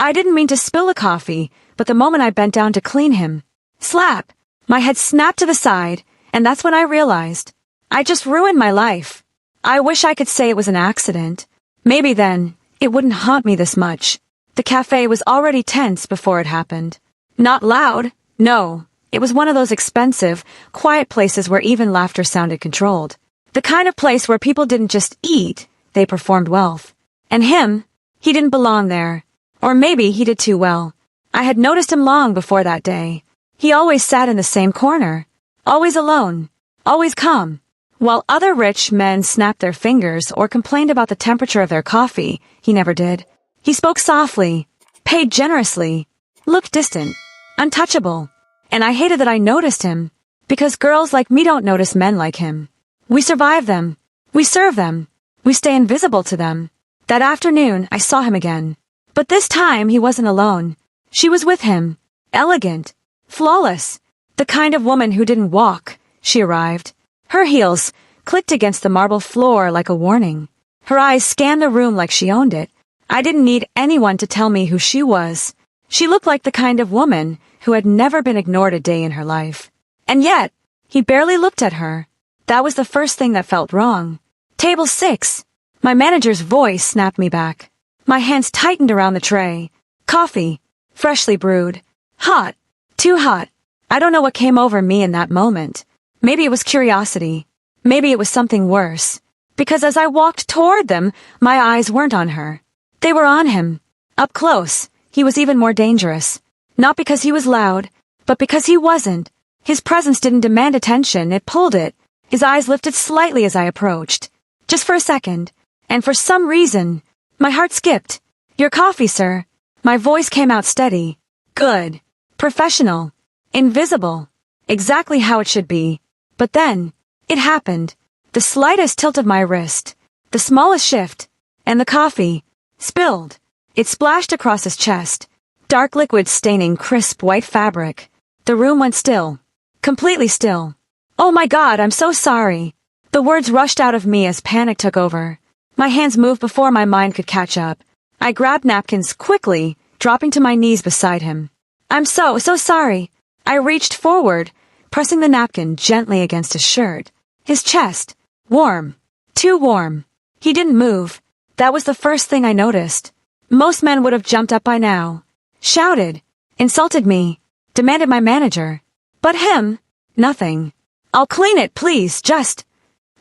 I didn't mean to spill the coffee, but the moment I bent down to clean him, slap, my head snapped to the side, and that's when I realized I just ruined my life. I wish I could say it was an accident. Maybe then it wouldn't haunt me this much. The cafe was already tense before it happened. Not loud, no. It was one of those expensive, quiet places where even laughter sounded controlled. The kind of place where people didn't just eat, they performed wealth. And him, he didn't belong there. Or maybe he did too well. I had noticed him long before that day. He always sat in the same corner. Always alone. Always calm. While other rich men snapped their fingers or complained about the temperature of their coffee, he never did. He spoke softly, paid generously, looked distant, untouchable. And I hated that I noticed him, because girls like me don't notice men like him. We survive them. We serve them. We stay invisible to them. That afternoon, I saw him again. But this time, he wasn't alone. She was with him. Elegant. Flawless. The kind of woman who didn't walk. She arrived. Her heels clicked against the marble floor like a warning. Her eyes scanned the room like she owned it. I didn't need anyone to tell me who she was. She looked like the kind of woman who had never been ignored a day in her life. And yet, he barely looked at her. That was the first thing that felt wrong. Table 6. My manager's voice snapped me back. My hands tightened around the tray. Coffee. Freshly brewed. Hot. Too hot. I don't know what came over me in that moment. Maybe it was curiosity. Maybe it was something worse. Because as I walked toward them, my eyes weren't on her. They were on him. Up close, he was even more dangerous. Not because he was loud, but because he wasn't. His presence didn't demand attention, it pulled it. His eyes lifted slightly as I approached. Just for a second. And for some reason, my heart skipped. Your coffee, sir. My voice came out steady. Good. Professional. Invisible. Exactly how it should be. But then, it happened. The slightest tilt of my wrist. The smallest shift. And the coffee. Spilled. It splashed across his chest. Dark liquid staining crisp white fabric. The room went still. Completely still. Oh my God, I'm so sorry. The words rushed out of me as panic took over. My hands moved before my mind could catch up. I grabbed napkins quickly, dropping to my knees beside him. I'm so sorry. I reached forward, pressing the napkin gently against his shirt. His chest. Warm. Too warm. He didn't move. That was the first thing I noticed. Most men would have jumped up by now. Shouted. Insulted me. Demanded my manager. But him. Nothing. I'll clean it, please, just.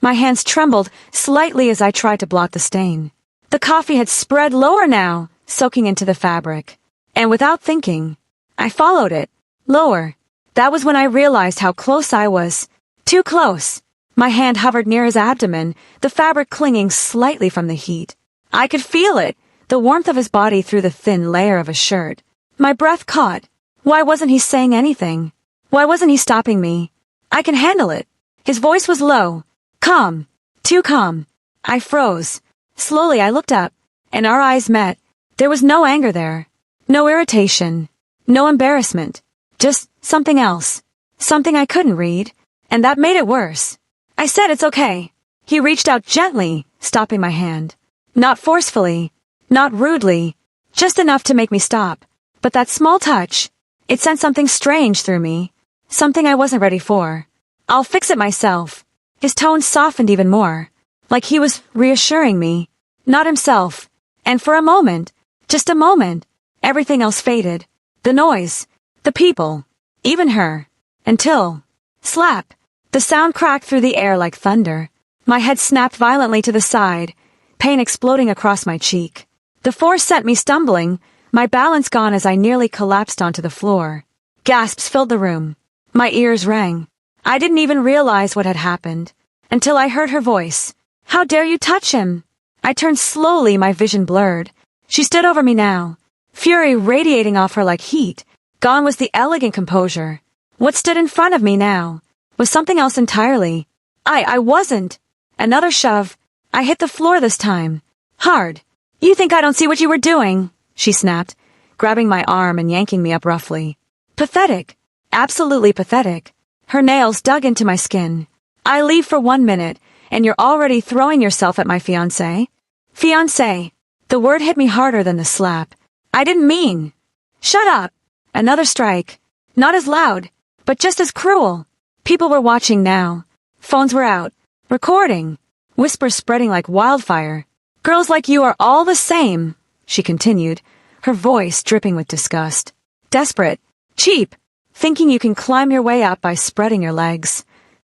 My hands trembled slightly as I tried to blot the stain. The coffee had spread lower now, soaking into the fabric. And without thinking, I followed it. Lower. That was when I realized how close I was. Too close. My hand hovered near his abdomen, the fabric clinging slightly from the heat. I could feel it, the warmth of his body through the thin layer of his shirt. My breath caught. Why wasn't he saying anything? Why wasn't he stopping me? I can handle it. His voice was low. Calm. Too calm. I froze. Slowly I looked up, and our eyes met. There was no anger there. No irritation. No embarrassment. Just something else. Something I couldn't read. And that made it worse. I said it's okay. He reached out gently, stopping my hand. Not forcefully. Not rudely. Just enough to make me stop. But that small touch, it sent something strange through me. Something I wasn't ready for. I'll fix it myself. His tone softened even more. Like he was reassuring me. Not himself. And for a moment, just a moment, everything else faded. The noise. The people. Even her. Until. Slap. The sound cracked through the air like thunder. My head snapped violently to the side, pain exploding across my cheek. The force sent me stumbling, my balance gone as I nearly collapsed onto the floor. Gasps filled the room. My ears rang. I didn't even realize what had happened, until I heard her voice. How dare you touch him? I turned slowly, my vision blurred. She stood over me now, fury radiating off her like heat. Gone was the elegant composure. What stood in front of me now was something else entirely. I wasn't. Another shove. I hit the floor this time. Hard. You think I don't see what you were doing? She snapped, grabbing my arm and yanking me up roughly. Pathetic. Absolutely pathetic. Her nails dug into my skin. I leave for 1 minute, and you're already throwing yourself at my fiancé? Fiancé. The word hit me harder than the slap. I didn't mean. Shut up. Another strike. Not as loud, but just as cruel. People were watching now. Phones were out. Recording. Whispers spreading like wildfire. Girls like you are all the same, she continued, her voice dripping with disgust. Desperate. Cheap. Thinking you can climb your way up by spreading your legs.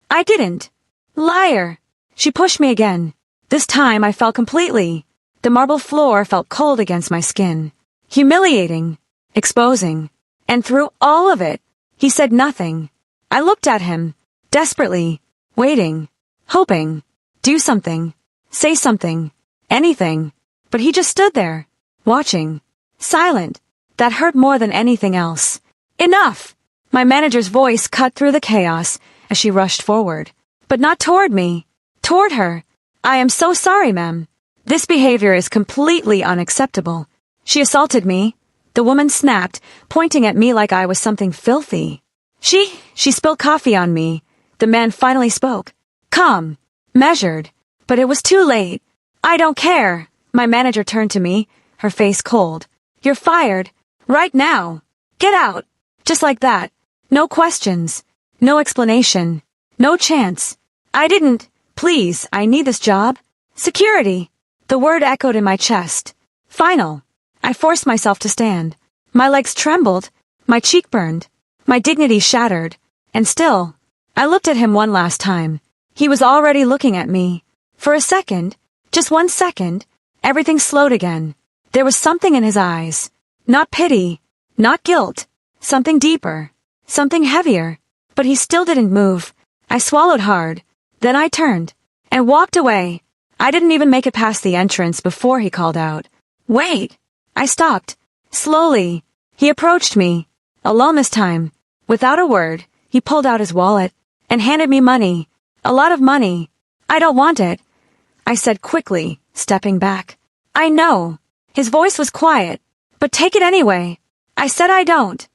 I didn't. Liar. She pushed me again. This time I fell completely. The marble floor felt cold against my skin. Humiliating. Exposing. And through all of it, he said nothing. I looked at him, desperately, waiting, hoping, do something, say something, anything. But he just stood there, watching, silent. That hurt more than anything else. Enough! My manager's voice cut through the chaos as she rushed forward. But not toward me. Toward her. I am so sorry, ma'am. This behavior is completely unacceptable. She assaulted me. The woman snapped, pointing at me like I was something filthy. She spilled coffee on me. The man finally spoke. Calm. Measured. But it was too late. I don't care. My manager turned to me, her face cold. You're fired. Right now. Get out. Just like that. No questions. No explanation. No chance. I didn't. Please, I need this job. Security. The word echoed in my chest. Final. I forced myself to stand. My legs trembled. My cheek burned. My dignity shattered. And still, I looked at him one last time. He was already looking at me. For a second, just 1 second, everything slowed again. There was something in his eyes. Not pity. Not guilt. Something deeper. Something heavier. But he still didn't move. I swallowed hard. Then I turned and walked away. I didn't even make it past the entrance before he called out. Wait! I stopped. Slowly. He approached me. Alone this time. Without a word, he pulled out his wallet and handed me money. A lot of money. I don't want it, I said quickly, stepping back. I know. His voice was quiet. But take it anyway. I said I don't.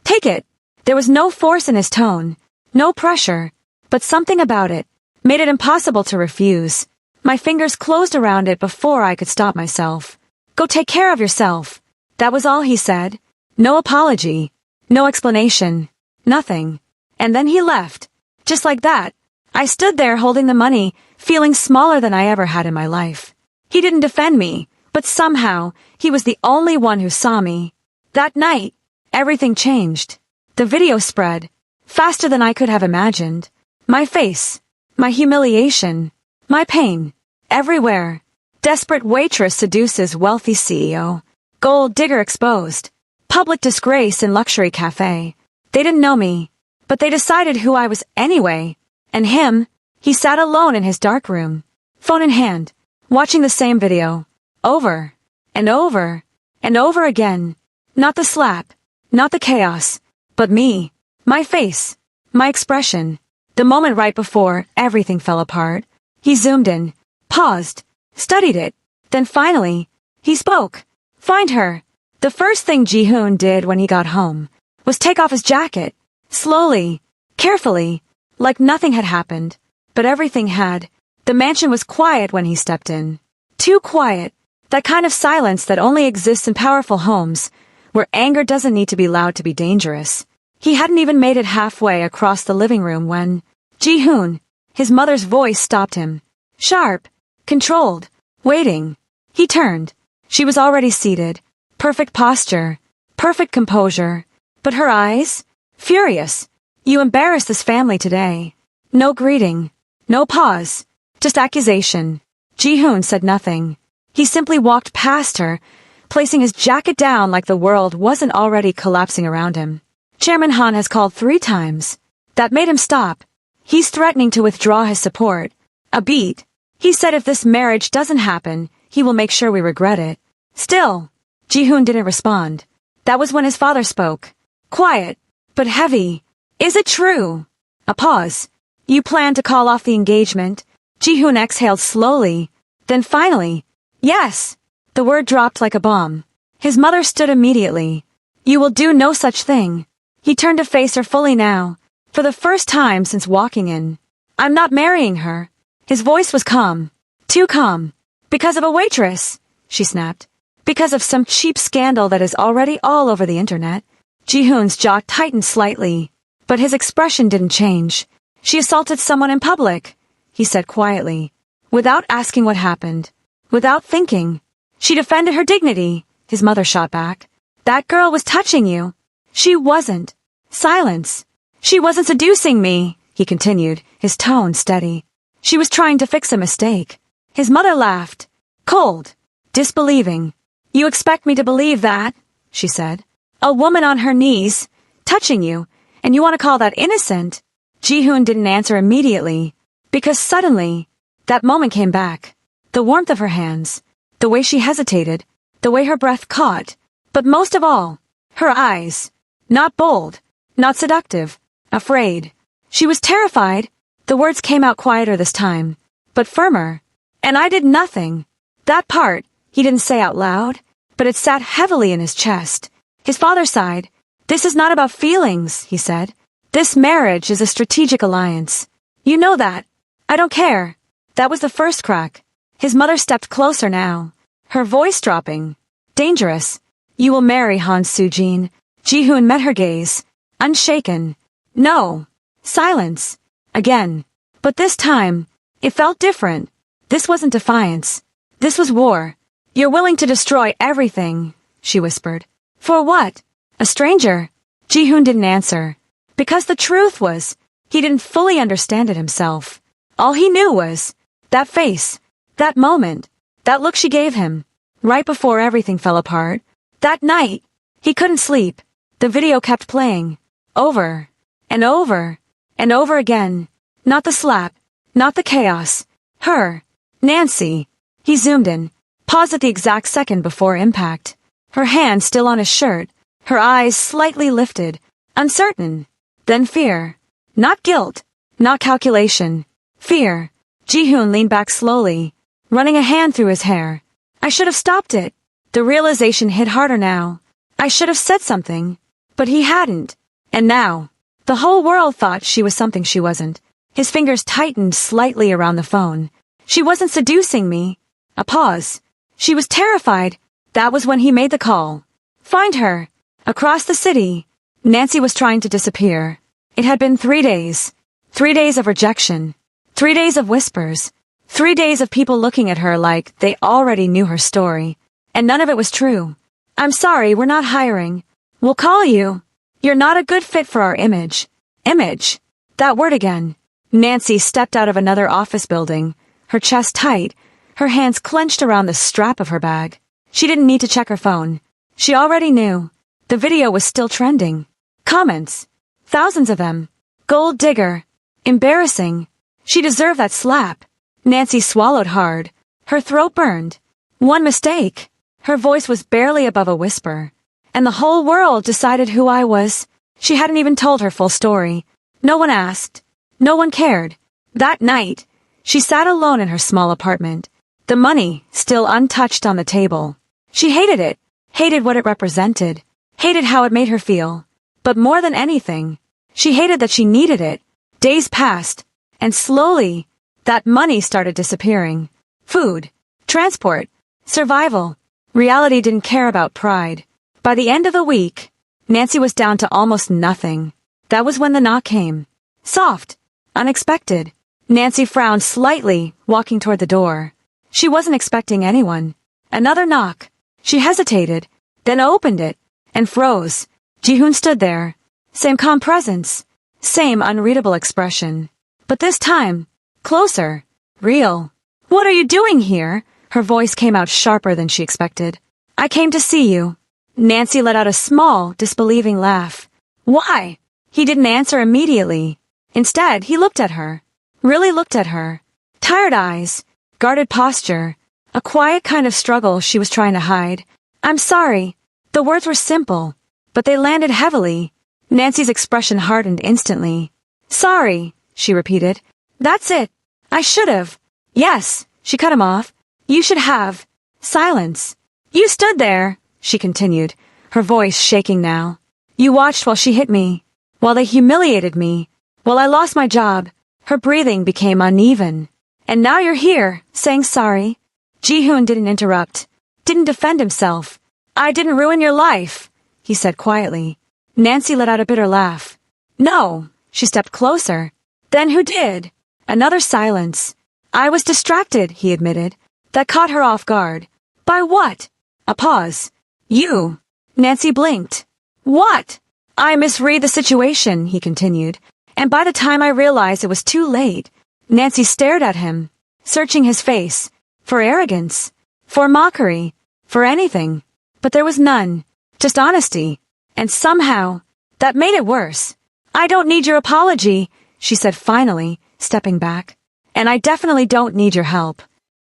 Take it. There was no force in his tone. No pressure. But something about it made it impossible to refuse. My fingers closed around it before I could stop myself. Go take care of yourself. That was all he said. No apology. No explanation. Nothing. And then he left. Just like that. I stood there holding the money, feeling smaller than I ever had in my life. He didn't defend me, but somehow, he was the only one who saw me. That night, everything changed. The video spread. Faster than I could have imagined. My face. My humiliation. My pain. Everywhere. Desperate waitress seduces wealthy CEO. Gold digger exposed. Public disgrace in luxury cafe. They didn't know me, but they decided who I was anyway. And him, he sat alone in his dark room, phone in hand, watching the same video. Over. And over. And over again. Not the slap. Not the chaos. But me. My face. My expression. The moment right before everything fell apart. He zoomed in. Paused. Studied it. Then finally, he spoke. Find her. The first thing Ji-hoon did when he got home was take off his jacket. Slowly. Carefully. Like nothing had happened. But everything had. The mansion was quiet when he stepped in. Too quiet. That kind of silence that only exists in powerful homes, where anger doesn't need to be loud to be dangerous. He hadn't even made it halfway across the living room when Ji-hoon, his mother's voice stopped him. Sharp. Controlled. Waiting. He turned. She was already seated. Perfect posture. Perfect composure. But her eyes? Furious. You embarrassed this family today. No greeting. No pause. Just accusation. Ji-hoon said nothing. He simply walked past her, placing his jacket down like the world wasn't already collapsing around him. Chairman Han has called 3 times. That made him stop. He's threatening to withdraw his support. A beat. He said if this marriage doesn't happen, he will make sure we regret it. Still, Ji-hoon didn't respond. That was when his father spoke. Quiet, but heavy. Is it true? A pause. You plan to call off the engagement? Ji-hoon exhaled slowly. Then finally, yes. The word dropped like a bomb. His mother stood immediately. You will do no such thing. He turned to face her fully now, for the first time since walking in. I'm not marrying her. His voice was calm. Too calm. Because of a waitress, she snapped. Because of some cheap scandal that is already all over the internet. Ji-hoon's jaw tightened slightly, but his expression didn't change. She assaulted someone in public, he said quietly, without asking what happened, without thinking. She defended her dignity, his mother shot back. That girl was touching you. She wasn't. Silence. She wasn't seducing me, he continued, his tone steady. She was trying to fix a mistake. His mother laughed, cold, disbelieving. You expect me to believe that, she said. A woman on her knees, touching you, and you want to call that innocent? Ji-hoon didn't answer immediately, because suddenly, that moment came back. The warmth of her hands, the way she hesitated, the way her breath caught, but most of all, her eyes. Not bold, not seductive, afraid. She was terrified. The words came out quieter this time, but firmer. And I did nothing. That part, he didn't say out loud, but it sat heavily in his chest. His father sighed. This is not about feelings, he said. This marriage is a strategic alliance. You know that. I don't care. That was the first crack. His mother stepped closer now, her voice dropping. Dangerous. You will marry Han Soo-jin. Ji-hoon met her gaze, unshaken. No. Silence. Again. But this time, it felt different. This wasn't defiance. This was war. You're willing to destroy everything, she whispered. For what? A stranger? Ji-hoon didn't answer. Because the truth was, he didn't fully understand it himself. All he knew was, that face, that moment, that look she gave him, right before everything fell apart. That night, he couldn't sleep. The video kept playing, over, and over, and over again. Not the slap, not the chaos. Her, Nancy. He zoomed in, paused at the exact second before impact. Her hand still on his shirt, her eyes slightly lifted, uncertain. Then fear. Not guilt, not calculation. Fear. Ji-hoon leaned back slowly, running a hand through his hair. I should have stopped it. The realization hit harder now. I should have said something. But he hadn't. And now, the whole world thought she was something she wasn't. His fingers tightened slightly around the phone. She wasn't seducing me. A pause. She was terrified. That was when he made the call. Find her. Across the city. Nancy was trying to disappear. It had been 3 days. 3 days of rejection. 3 days of whispers. 3 days of people looking at her like they already knew her story. And none of it was true. I'm sorry, we're not hiring. We'll call you. You're not a good fit for our image. Image. That word again. Nancy stepped out of another office building, her chest tight, her hands clenched around the strap of her bag. She didn't need to check her phone. She already knew. The video was still trending. Comments. Thousands of them. Gold digger. Embarrassing. She deserved that slap. Nancy swallowed hard. Her throat burned. One mistake. Her voice was barely above a whisper. And the whole world decided who I was. She hadn't even told her full story. No one asked. No one cared. That night, she sat alone in her small apartment. The money still untouched on the table. She hated it. Hated what it represented. Hated how it made her feel. But more than anything, she hated that she needed it. Days passed, and slowly, that money started disappearing. Food, transport, survival. Reality didn't care about pride. By the end of the week, Nancy was down to almost nothing. That was when the knock came. Soft, unexpected. Nancy frowned slightly, walking toward the door. She wasn't expecting anyone. Another knock. She hesitated, then opened it, and froze. Ji-hoon stood there. Same calm presence. Same unreadable expression. But this time, closer. Real. What are you doing here? Her voice came out sharper than she expected. I came to see you. Nancy let out a small, disbelieving laugh. Why? He didn't answer immediately. Instead, he looked at her. Really looked at her. Tired eyes. Guarded posture. A quiet kind of struggle she was trying to hide. I'm sorry. The words were simple, but they landed heavily. Nancy's expression hardened instantly. Sorry, she repeated. That's it. I should have. Yes, she cut him off. You should have. Silence. You stood there, she continued, her voice shaking now. You watched while she hit me, while they humiliated me, while I lost my job. Her breathing became uneven. And now you're here, saying sorry. Ji-hoon didn't interrupt. Didn't defend himself. I didn't ruin your life, he said quietly. Nancy let out a bitter laugh. No, she stepped closer. Then who did? Another silence. I was distracted, he admitted. That caught her off guard. By what? A pause. You. Nancy blinked. What? I misread the situation, he continued, and by the time I realized it was too late, Nancy stared at him, searching his face, for arrogance, for mockery, for anything. But there was none, just honesty, and somehow, that made it worse. I don't need your apology, she said finally, stepping back. And I definitely don't need your help.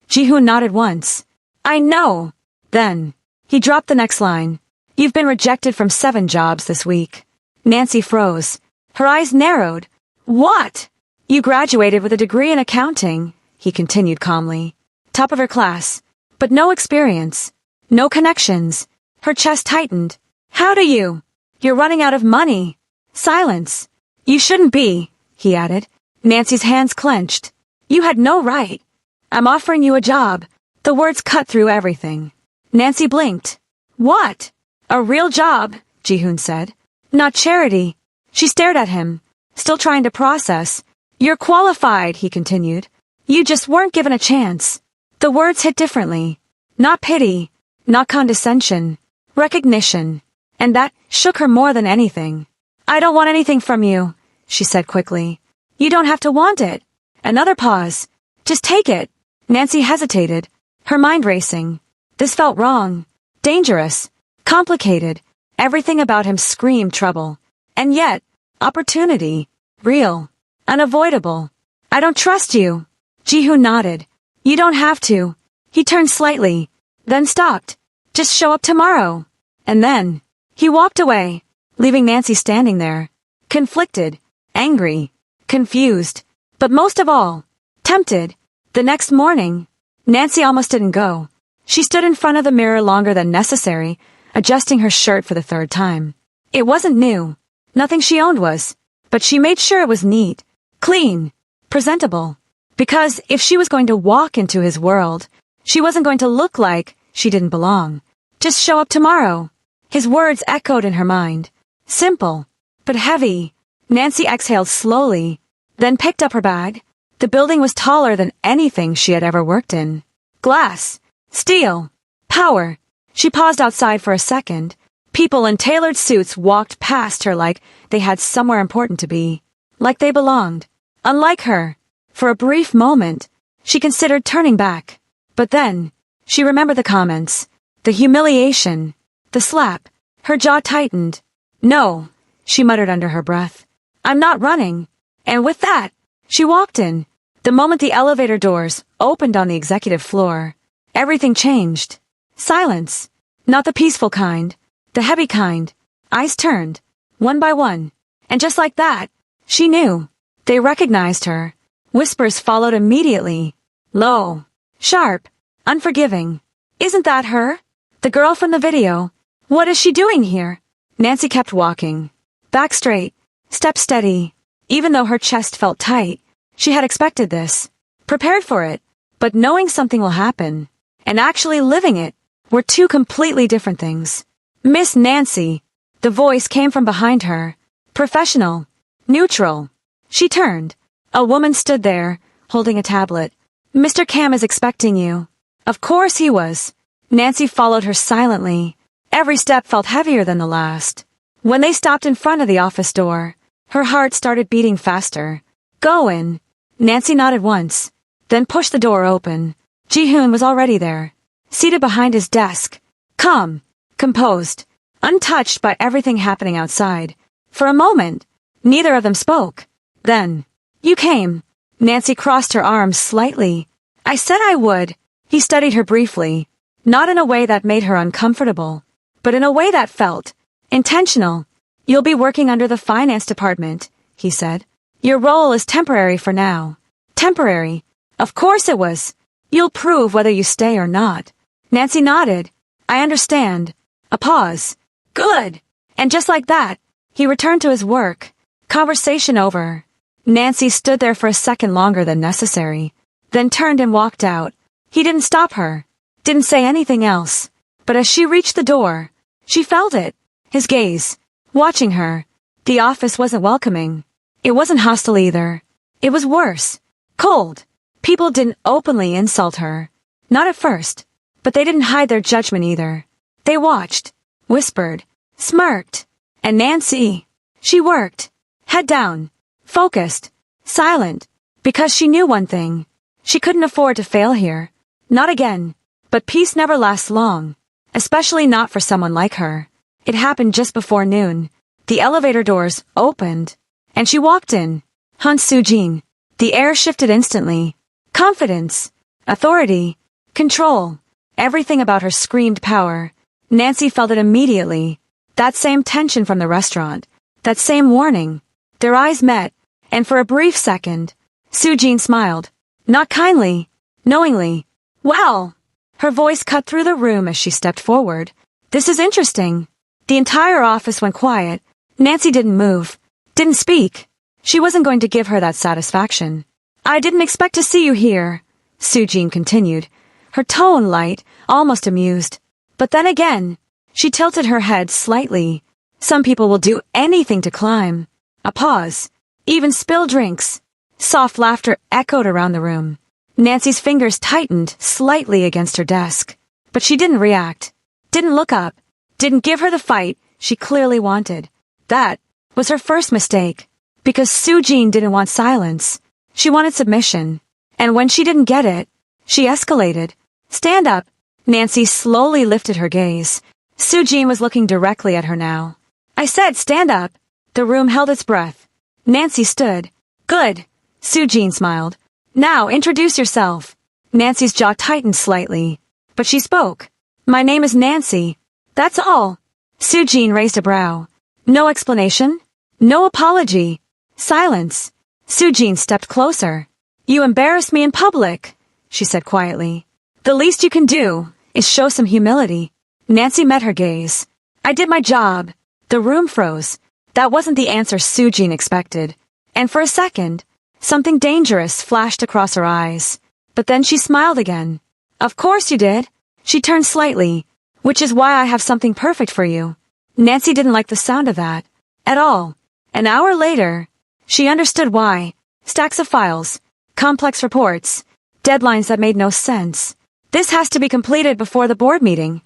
Ji-hoon nodded once. I know. Then, he dropped the next line. You've been rejected from 7 jobs this week. Nancy froze. Her eyes narrowed. What? You graduated with a degree in accounting, he continued calmly. Top of her class. But no experience. No connections. Her chest tightened. How do you? You're running out of money. Silence. You shouldn't be, he added. Nancy's hands clenched. You had no right. I'm offering you a job. The words cut through everything. Nancy blinked. What? A real job, Ji-hoon said. Not charity. She stared at him, still trying to process. You're qualified, he continued. You just weren't given a chance. The words hit differently. Not pity, not condescension, recognition. And that shook her more than anything. I don't want anything from you, she said quickly. You don't have to want it. Another pause. Just take it. Nancy hesitated, her mind racing. This felt wrong, dangerous, complicated. Everything about him screamed trouble. And yet, opportunity, real, unavoidable. I don't trust you. Ji-hoon nodded. You don't have to. He turned slightly, then stopped. Just show up tomorrow. And then, he walked away, leaving Nancy standing there, conflicted, angry, confused, but most of all, tempted. The next morning, Nancy almost didn't go. She stood in front of the mirror longer than necessary, adjusting her shirt for the 3rd time. It wasn't new. Nothing she owned was, but she made sure it was neat, clean, presentable. Because if she was going to walk into his world, she wasn't going to look like she didn't belong. Just show up tomorrow. His words echoed in her mind. Simple, but heavy. Nancy exhaled slowly, then picked up her bag. The building was taller than anything she had ever worked in. Glass, steel, power. She paused outside for a second. People in tailored suits walked past her like they had somewhere important to be. Like they belonged. Unlike her. For a brief moment, she considered turning back. But then, she remembered the comments, the humiliation, the slap. Her jaw tightened. No, she muttered under her breath. I'm not running. And with that, she walked in. The moment the elevator doors opened on the executive floor, everything changed. Silence. Not the peaceful kind, the heavy kind. Eyes turned, one by one. And just like that, she knew. They recognized her. Whispers followed immediately. Low, sharp, unforgiving. Isn't that her? The girl from the video. What is she doing here? Nancy kept walking. Back straight, step steady. Even though her chest felt tight, she had expected this. Prepared for it. But knowing something will happen, and actually living it, were 2 completely different things. Miss Nancy. The voice came from behind her. Professional. Neutral. She turned. A woman stood there, holding a tablet. Mr. Cam is expecting you. Of course he was. Nancy followed her silently. Every step felt heavier than the last. When they stopped in front of the office door, her heart started beating faster. Go in. Nancy nodded once, then pushed the door open. Ji-hoon was already there, seated behind his desk. Calm, composed, untouched by everything happening outside. For a moment, neither of them spoke. Then, you came. Nancy crossed her arms slightly. I said I would. He studied her briefly, not in a way that made her uncomfortable, but in a way that felt intentional. You'll be working under the finance department, he said. Your role is temporary for now. Temporary. Of course it was. You'll prove whether you stay or not. Nancy nodded. I understand. A pause. Good. And just like that, he returned to his work. Conversation over. Nancy stood there for a second longer than necessary, then turned and walked out. He didn't stop her. didn't say anything else. But as she reached the door, she felt it. His gaze, watching her. The office wasn't welcoming. It wasn't hostile either. It was worse. Cold. People didn't openly insult her. Not at first. But they didn't hide their judgment either. They watched, whispered, smirked. And Nancy, she worked. Head down. Focused. Silent. Because she knew one thing. She couldn't afford to fail here. Not again. But peace never lasts long. Especially not for someone like her. It happened just before noon. The elevator doors opened. And she walked in. Han Soo-jin. The air shifted instantly. Confidence. Authority. Control. Everything about her screamed power. Nancy felt it immediately. That same tension from the restaurant. That same warning. Their eyes met. And for a brief second, Soo-jin smiled. Not kindly. Knowingly. Well. Her voice cut through the room as she stepped forward. This is interesting. The entire office went quiet. Nancy didn't move. Didn't speak. She wasn't going to give her that satisfaction. I didn't expect to see you here, Soo-jin continued, her tone light, almost amused. But then again, she tilted her head slightly. Some people will do anything to climb. A pause. Even spill drinks. Soft laughter echoed around the room. Nancy's fingers tightened slightly against her desk. But she didn't react. Didn't look up. Didn't give her the fight she clearly wanted. That was her first mistake. Because Soo-jin didn't want silence. She wanted submission. And when she didn't get it, she escalated. Stand up. Nancy slowly lifted her gaze. Soo-jin was looking directly at her now. I said stand up. The room held its breath. Nancy stood. Good. Soo-jin smiled. Now introduce yourself. Nancy's jaw tightened slightly. But she spoke. My name is Nancy. That's all. Soo-jin raised a brow. No explanation? No apology. Silence. Soo-jin stepped closer. You embarrassed me in public, she said quietly. The least you can do is show some humility. Nancy met her gaze. I did my job. The room froze. That wasn't the answer Soo-jin expected. And for a second, something dangerous flashed across her eyes. But then she smiled again. Of course you did. She turned slightly. Which is why I have something perfect for you. Nancy didn't like the sound of that. At all. An hour later, she understood why. Stacks of files. Complex reports. Deadlines that made no sense. This has to be completed before the board meeting,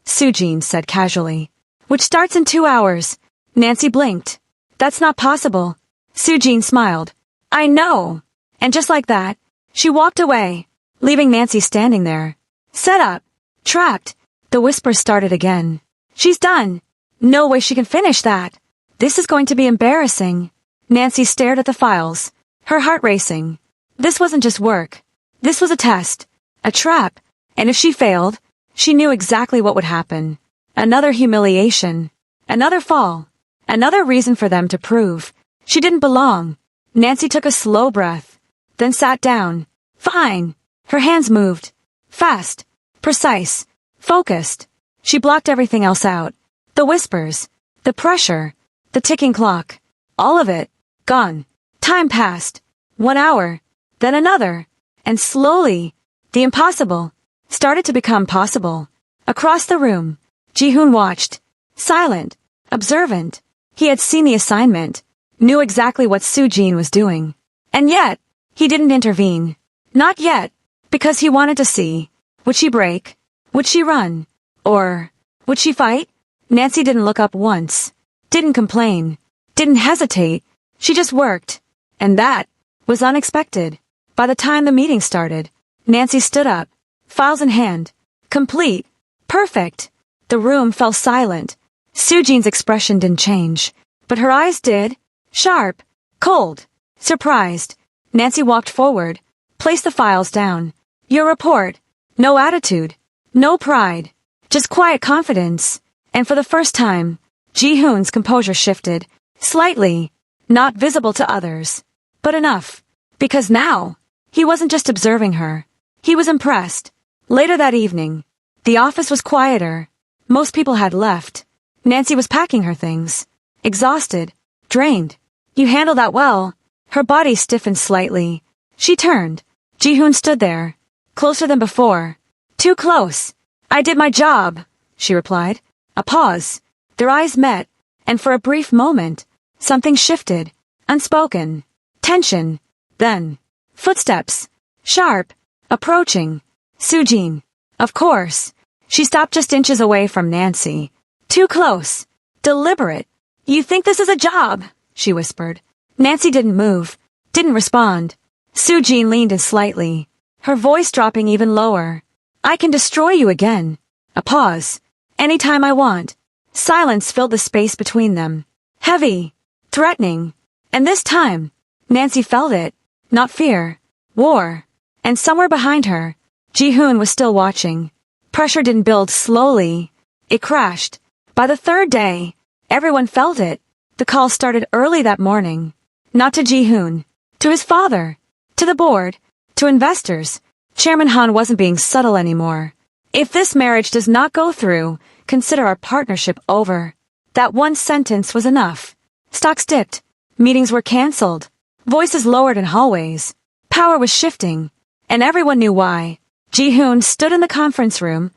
Soo-jin said casually. Which starts in 2 hours. Nancy blinked. That's not possible. Soo-jin smiled. I know. And just like that, she walked away, leaving Nancy standing there. Set up. Trapped. The whispers started again. She's done. No way she can finish that. This is going to be embarrassing. Nancy stared at the files, her heart racing. This wasn't just work. This was a test. A trap. And if she failed, she knew exactly what would happen. Another humiliation. Another fall. Another reason for them to prove she didn't belong. Nancy took a slow breath, then sat down. Fine. Her hands moved. Fast. Precise. Focused. She blocked everything else out. The whispers. The pressure. The ticking clock. All of it. Gone. Time passed. 1 hour. Then another. And slowly, the impossible started to become possible. Across the room, Ji-hoon watched. Silent. Observant. He had seen the assignment. Knew exactly what Soo-jin was doing. And yet, he didn't intervene. Not yet. Because he wanted to see. Would she break? Would she run? Or would she fight? Nancy didn't look up once. Didn't complain. Didn't hesitate. She just worked. And that was unexpected. By the time the meeting started, Nancy stood up, files in hand. Complete. Perfect. The room fell silent. Soo-jin's expression didn't change. But her eyes did. Sharp. Cold. Surprised. Nancy walked forward, placed the files down. Your report. No attitude. No pride. Just quiet confidence. And for the first time, Ji-hoon's composure shifted. Slightly. Not visible to others. But enough. Because now, he wasn't just observing her. He was impressed. Later that evening, the office was quieter. Most people had left. Nancy was packing her things. Exhausted. Drained. You handled that well. Her body stiffened slightly. She turned. Ji-hoon stood there. Closer than before. Too close. I did my job, she replied. A pause. Their eyes met, and for a brief moment, something shifted. Unspoken. Tension. Then. Footsteps. Sharp. Approaching. Sujin. Of course. She stopped just inches away from Nancy. Too close. Deliberate. You think this is a job, she whispered. Nancy didn't move. Didn't respond. Sujin leaned in slightly, her voice dropping even lower. I can destroy you again. A pause. Anytime I want. Silence filled the space between them. Heavy. Threatening. And this time, Nancy felt it. Not fear. War. And somewhere behind her, Ji-hoon was still watching. Pressure didn't build slowly. It crashed. By the third day, everyone felt it. The call started early that morning. Not to Ji-hoon. To his father. To the board. To investors. Chairman Han wasn't being subtle anymore. If this marriage does not go through, consider our partnership over. That one sentence was enough. Stocks dipped. Meetings were cancelled. Voices lowered in hallways. Power was shifting. And everyone knew why. Ji-hoon stood in the conference room,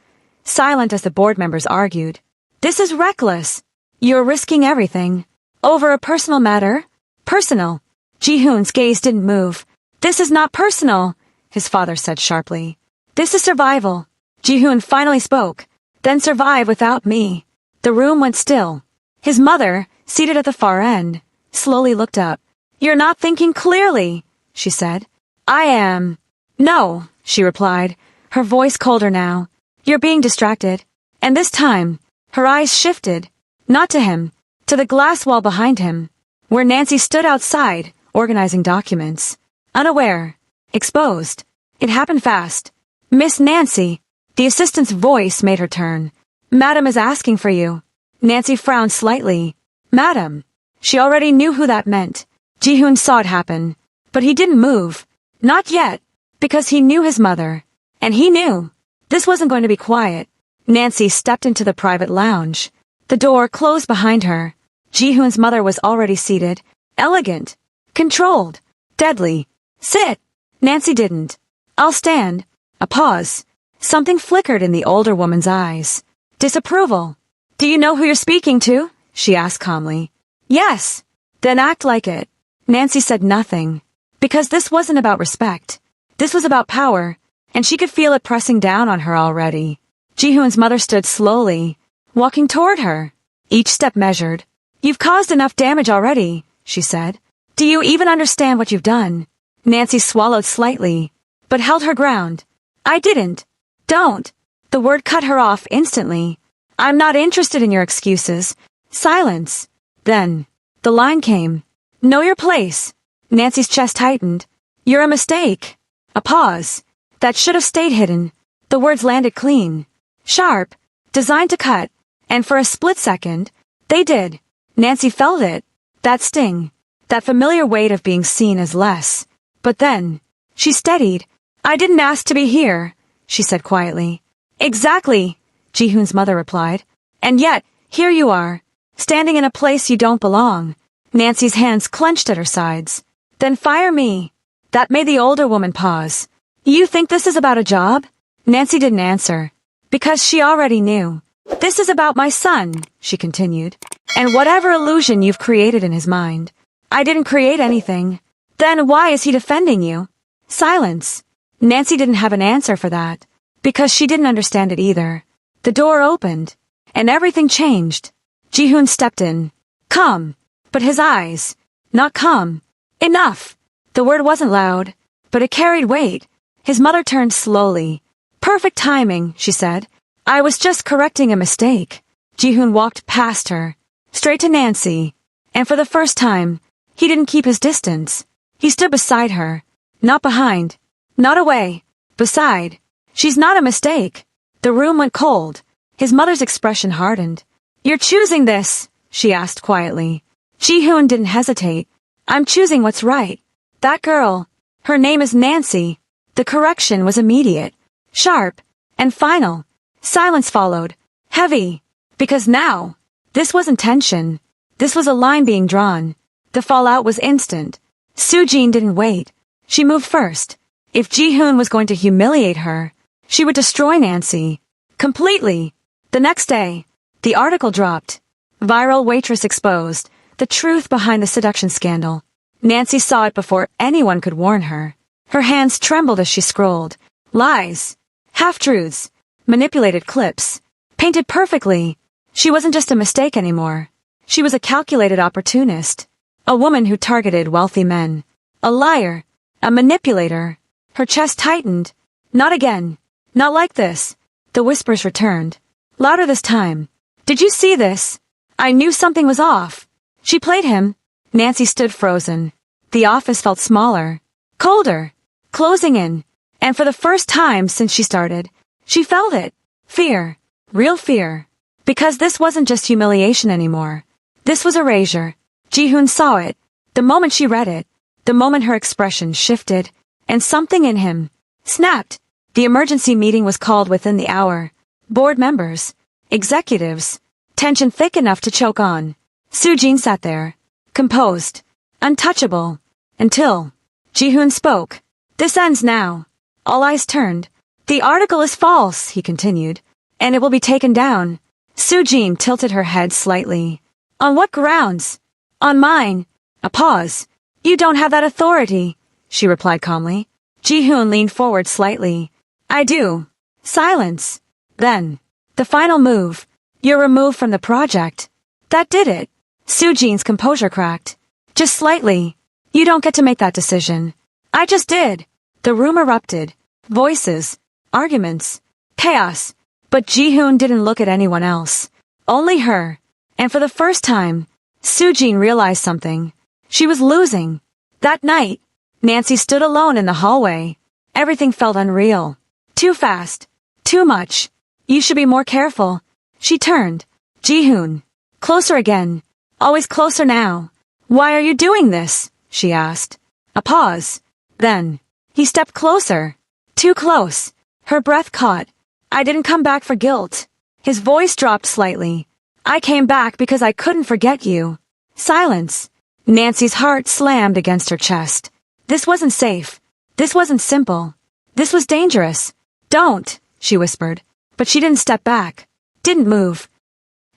silent as the board members argued. This is reckless. You're risking everything. Over a personal matter? Personal. Ji-hoon's gaze didn't move. This is not personal, his father said sharply. This is survival. Ji-hoon finally spoke. Then survive without me. The room went still. His mother, seated at the far end, slowly looked up. You're not thinking clearly, she said. I am. No, she replied, her voice colder now. You're being distracted. And this time, her eyes shifted, not to him, to the glass wall behind him, where Nancy stood outside, organizing documents. Unaware. Exposed. It happened fast. Miss Nancy. The assistant's voice made her turn. Madam is asking for you. Nancy frowned slightly. Madam. She already knew who that meant. Ji-hoon saw it happen. But he didn't move. Not yet. Because he knew his mother. And he knew. This wasn't going to be quiet. Nancy stepped into the private lounge. The door closed behind her. Ji-hoon's mother was already seated. Elegant. Controlled. Deadly. Sit. Nancy didn't. I'll stand. A pause. Something flickered in the older woman's eyes. Disapproval. Do you know who you're speaking to? She asked calmly. Yes. Then act like it. Nancy said nothing. Because this wasn't about respect. This was about power, and she could feel it pressing down on her already. Ji-hoon's mother stood slowly, walking toward her. Each step measured. You've caused enough damage already, she said. Do you even understand what you've done? Nancy swallowed slightly, but held her ground. I didn't. Don't. The word cut her off instantly. I'm not interested in your excuses. Silence. Then, the line came. Know your place. Nancy's chest tightened. You're a mistake. A pause. That should have stayed hidden. The words landed clean. Sharp. Designed to cut. And for a split second, they did. Nancy felt it. That sting. That familiar weight of being seen as less. But then, she steadied. I didn't ask to be here, she said quietly. Exactly, Ji-hoon's mother replied. And yet, here you are, standing in a place you don't belong. Nancy's hands clenched at her sides. Then fire me. That made the older woman pause. You think this is about a job? Nancy didn't answer. Because she already knew. This is about my son, she continued. And whatever illusion you've created in his mind. I didn't create anything. Then why is he defending you? Silence. Nancy didn't have an answer for that. Because she didn't understand it either. The door opened. And everything changed. Ji-hoon stepped in. Come. But his eyes. Not come. Enough. The word wasn't loud. But it carried weight. His mother turned slowly. Perfect timing, she said. I was just correcting a mistake. Ji-hoon walked past her. Straight to Nancy. And for the first time, he didn't keep his distance. He stood beside her. Not behind. Not away. Beside. She's not a mistake. The room went cold. His mother's expression hardened. You're choosing this, she asked quietly. Ji-hoon didn't hesitate. I'm choosing what's right. That girl. Her name is Nancy. The correction was immediate. Sharp. And final. Silence followed. Heavy. Because now, this wasn't tension. This was a line being drawn. The fallout was instant. Sujin didn't wait. She moved first. If Ji-hoon was going to humiliate her, She would destroy Nancy. Completely. The next day, the article dropped. Viral waitress exposed. The truth behind the seduction scandal. Nancy saw it before anyone could warn her. Her hands trembled as she scrolled. Lies. Half-truths. Manipulated clips. Painted perfectly. She wasn't just a mistake anymore. She was a calculated opportunist. A woman who targeted wealthy men. A liar. A manipulator. Her chest tightened. Not again. Not like this. The whispers returned. Louder this time. Did you see this? I knew something was off. She played him. Nancy stood frozen. The office felt smaller. Colder. Closing in. And for the first time since she started, she felt it. Fear. Real fear. Because this wasn't just humiliation anymore. This was erasure. Ji-hoon saw it. The moment she read it. The moment her expression shifted. And something in him snapped. The emergency meeting was called within the hour. Board members. Executives. Tension thick enough to choke on. Soo-jin sat there. Composed. Untouchable. Until Ji-hoon spoke. This ends now. All eyes turned. The article is false, he continued. And it will be taken down. Soo-jin tilted her head slightly. On what grounds? On mine. A pause. You don't have that authority, she replied calmly. Ji-hoon leaned forward slightly. I do. Silence. Then. The final move. You're removed from the project. That did it. Soo-jin's composure cracked. Just slightly. You don't get to make that decision. I just did. The room erupted. Voices. Arguments. Chaos. But Ji-hoon didn't look at anyone else. Only her. And for the first time, Soo-jin realized something. She was losing. That night, Nancy stood alone in the hallway. Everything felt unreal. Too fast. Too much. You should be more careful. She turned. Ji-hoon. Closer again. Always closer now. Why are you doing this? She asked. A pause. Then. He stepped closer. Too close. Her breath caught. I didn't come back for guilt. His voice dropped slightly. I came back because I couldn't forget you. Silence. Nancy's heart slammed against her chest. This wasn't safe. This wasn't simple. This was dangerous. Don't, she whispered. But she didn't step back. Didn't move.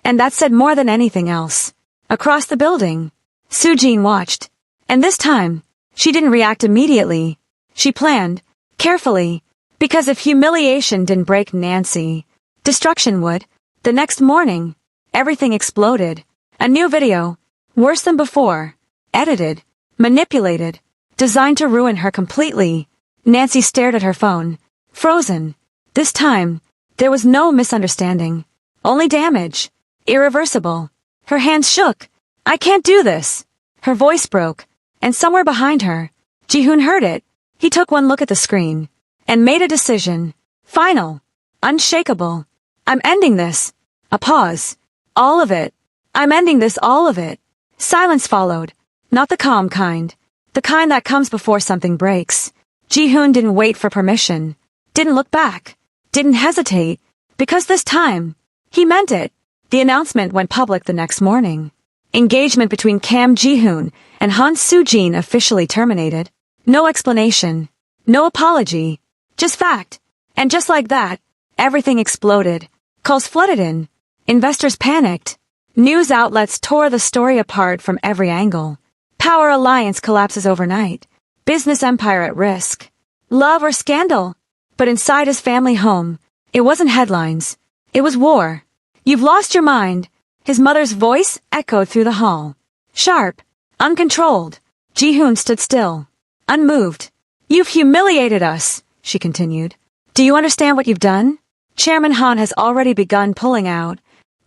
And that said more than anything else. Across the building, Soo-jin watched. And this time, she didn't react immediately. She planned, carefully, because if humiliation didn't break Nancy, destruction would. The next morning, everything exploded. A new video, worse than before, edited, manipulated, designed to ruin her completely. Nancy stared at her phone, frozen. This time, there was no misunderstanding, only damage, irreversible. Her hands shook. I can't do this. Her voice broke, and somewhere behind her, Ji-hoon heard it. He took one look at the screen, and made a decision. Final. Unshakable. I'm ending this. A pause. All of it. I'm ending this, all of it. Silence followed. Not the calm kind. The kind that comes before something breaks. Ji-hoon didn't wait for permission. Didn't look back. Didn't hesitate. Because this time, he meant it. The announcement went public the next morning. Engagement between Kam Ji-hoon and Han Soo-jin officially terminated. No explanation. No apology. Just fact. And just like that, everything exploded. Calls flooded in. Investors panicked. News outlets tore the story apart from every angle. Power alliance collapses overnight. Business empire at risk. Love or scandal? But inside his family home, it wasn't headlines. It was war. You've lost your mind. His mother's voice echoed through the hall. Sharp. Uncontrolled. Ji-hoon stood still. Unmoved. You've humiliated us, she continued. Do you understand what you've done? Chairman Han has already begun pulling out.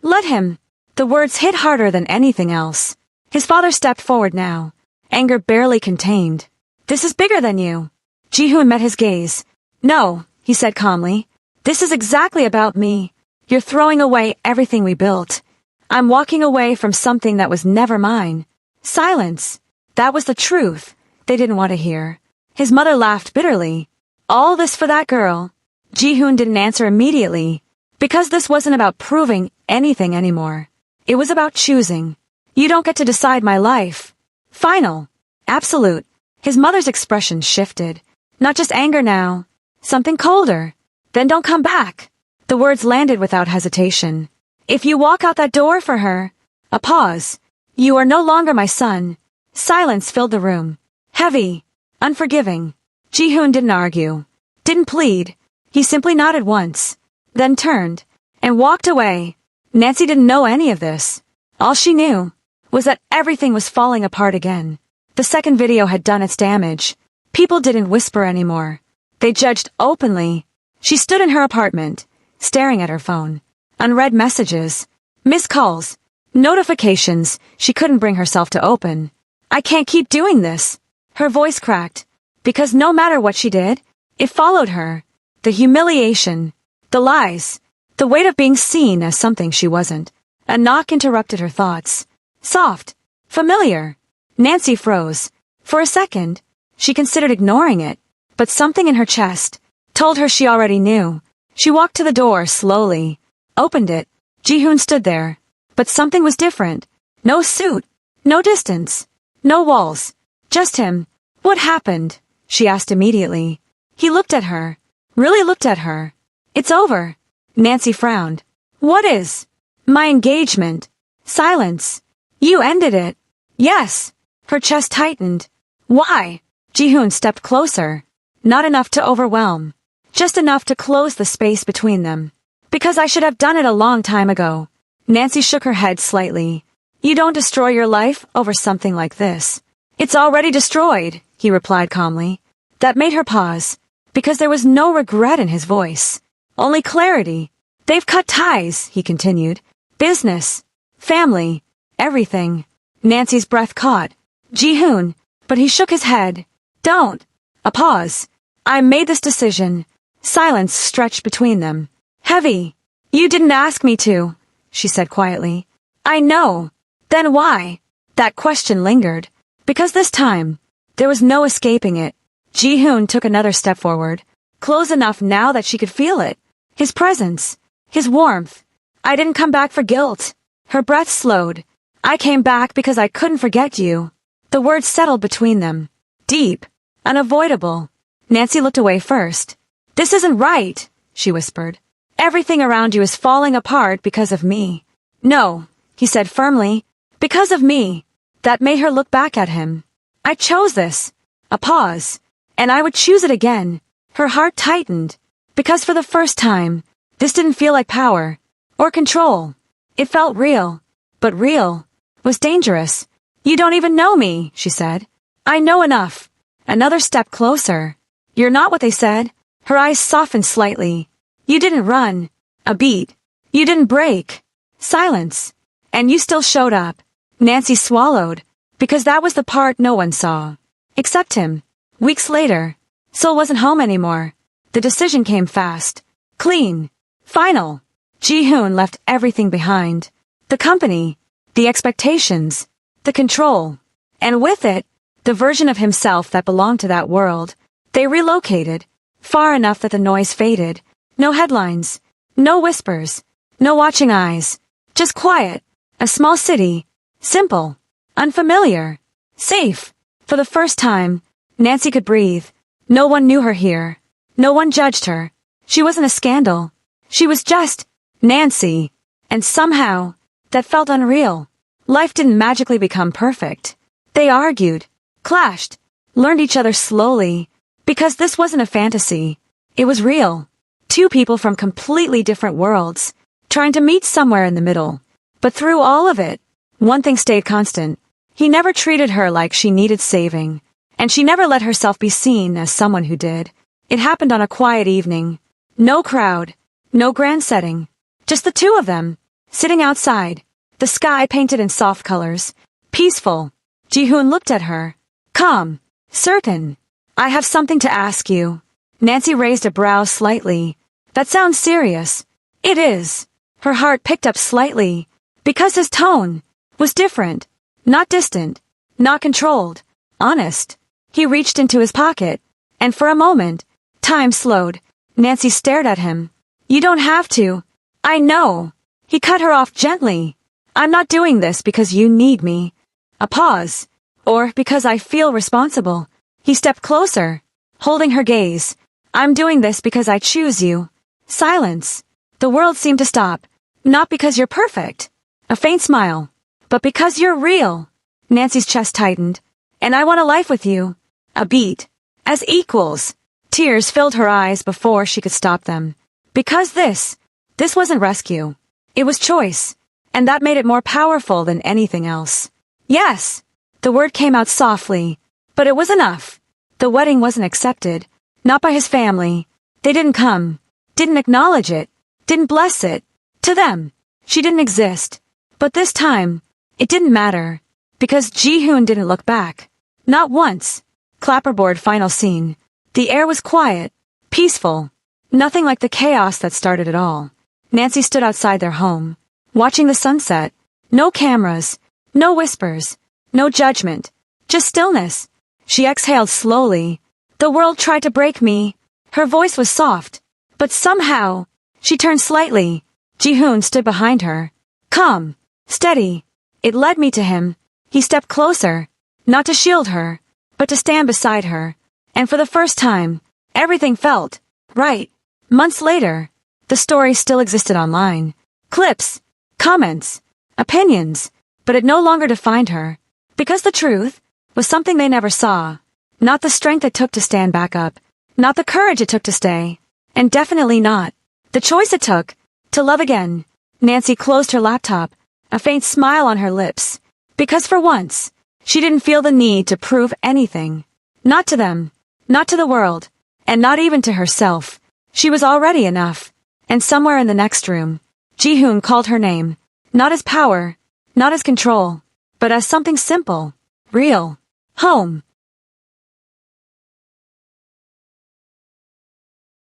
Let him. The words hit harder than anything else. His father stepped forward now. Anger barely contained. This is bigger than you. Ji-hoon met his gaze. No, he said calmly. This is exactly about me. You're throwing away everything we built. I'm walking away from something that was never mine. Silence. That was the truth. They didn't want to hear. His mother laughed bitterly. All this for that girl. Ji-hoon didn't answer immediately. Because this wasn't about proving anything anymore. It was about choosing. You don't get to decide my life. Final. Absolute. His mother's expression shifted. Not just anger now. Something colder. then don't come back. The words landed without hesitation. If you walk out that door for her. A pause. You are no longer my son. Silence filled the room. Heavy. Unforgiving. Ji-hoon didn't argue. Didn't plead. He simply nodded once. Then turned. And walked away. Nancy didn't know any of this. All she knew was that everything was falling apart again. The second video had done its damage. People didn't whisper anymore. They judged openly. She stood in her apartment, staring at her phone. Unread messages. Missed calls. Notifications she couldn't bring herself to open. I can't keep doing this. Her voice cracked. Because no matter what she did, it followed her. The humiliation. The lies. The weight of being seen as something she wasn't. A knock interrupted her thoughts. Soft. Familiar. Nancy froze. For a second, she considered ignoring it, but something in her chest told her she already knew. She walked to the door slowly, opened it. Ji-hoon stood there, but something was different. No suit, no distance, no walls, just him. What happened? She asked immediately. He looked at her, really looked at her. It's over. Nancy frowned. What is? My engagement. Silence. You ended it. Yes. Her chest tightened. Why? Ji-hoon stepped closer. Not enough to overwhelm. Just enough to close the space between them. Because I should have done it a long time ago. Nancy shook her head slightly. You don't destroy your life over something like this. It's already destroyed, he replied calmly. That made her pause. Because there was no regret in his voice. Only clarity. They've cut ties, he continued. Business. Family. Everything. Nancy's breath caught. Ji-hoon. But he shook his head. Don't. A pause. I made this decision. Silence stretched between them. Heavy. You didn't ask me to, she said quietly. I know. Then why? That question lingered. Because this time, there was no escaping it. Ji-hoon took another step forward. Close enough now that she could feel it. His presence. His warmth. I didn't come back for guilt. Her breath slowed. I came back because I couldn't forget you. The words settled between them. Deep. Unavoidable. Nancy looked away first. This isn't right, she whispered. Everything around you is falling apart because of me. No, he said firmly. Because of me. That made her look back at him. I chose this. A pause. And I would choose it again. Her heart tightened. Because for the first time, this didn't feel like power. Or control. It felt real. But real was dangerous. You don't even know me, she said. I know enough. Another step closer. You're not what they said. Her eyes softened slightly. You didn't run. A beat. You didn't break. Silence. And you still showed up. Nancy swallowed. Because that was the part no one saw. Except him. Weeks later. Seoul wasn't home anymore. The decision came fast. Clean. Final. Ji-hoon left everything behind. The company. The expectations. The control. And with it, the version of himself that belonged to that world. They relocated. Far enough that the noise faded. No headlines. No whispers. No watching eyes. Just quiet. A small city. Simple. Unfamiliar. Safe. For the first time, Nancy could breathe. No one knew her here. No one judged her. She wasn't a scandal. She was just Nancy. And somehow, that felt unreal. Life didn't magically become perfect. They argued, clashed, learned each other slowly. Because this wasn't a fantasy. It was real. Two people from completely different worlds, trying to meet somewhere in the middle. But through all of it, one thing stayed constant. He never treated her like she needed saving. And she never let herself be seen as someone who did. It happened on a quiet evening. No crowd. No grand setting. Just the two of them. Sitting outside. The sky painted in soft colors. Peaceful. Ji-hoon looked at her. Calm. Certain. I have something to ask you. Nancy raised a brow slightly. That sounds serious. It is. Her heart picked up slightly. Because his tone was different. Not distant. Not controlled. Honest. He reached into his pocket. And for a moment, time slowed. Nancy stared at him. You don't have to. I know. He cut her off gently. I'm not doing this because you need me. A pause. Or because I feel responsible. He stepped closer, holding her gaze. I'm doing this because I choose you. Silence. The world seemed to stop. Not because you're perfect. A faint smile. But because you're real. Nancy's chest tightened. And I want a life with you. A beat. As equals. Tears filled her eyes before she could stop them. Because this wasn't rescue. It was choice. And that made it more powerful than anything else. Yes. The word came out softly. But it was enough. The wedding wasn't accepted. Not by his family. They didn't come. Didn't acknowledge it. Didn't bless it. To them, she didn't exist. But this time, it didn't matter. Because Ji-hoon didn't look back. Not once. Clapperboard final scene. The air was quiet. Peaceful. Nothing like the chaos that started it all. Nancy stood outside their home. Watching the sunset. No cameras. No whispers. No judgment. Just stillness. She exhaled slowly. The world tried to break me. Her voice was soft. But somehow, she turned slightly. Ji-hoon stood behind her. Calm. Steady. It led me to him. He stepped closer. Not to shield her, but to stand beside her. And for the first time, everything felt right. Months later, the story still existed online. Clips. Comments. Opinions. But it no longer defined her. Because the truth was something they never saw. Not the strength it took to stand back up. Not the courage it took to stay. And definitely not the choice it took to love again. Nancy closed her laptop, a faint smile on her lips. Because for once, she didn't feel the need to prove anything. Not to them. Not to the world. And not even to herself. She was already enough. And somewhere in the next room, Ji-hoon called her name. Not as power. Not as control. But as something simple. Real. Home.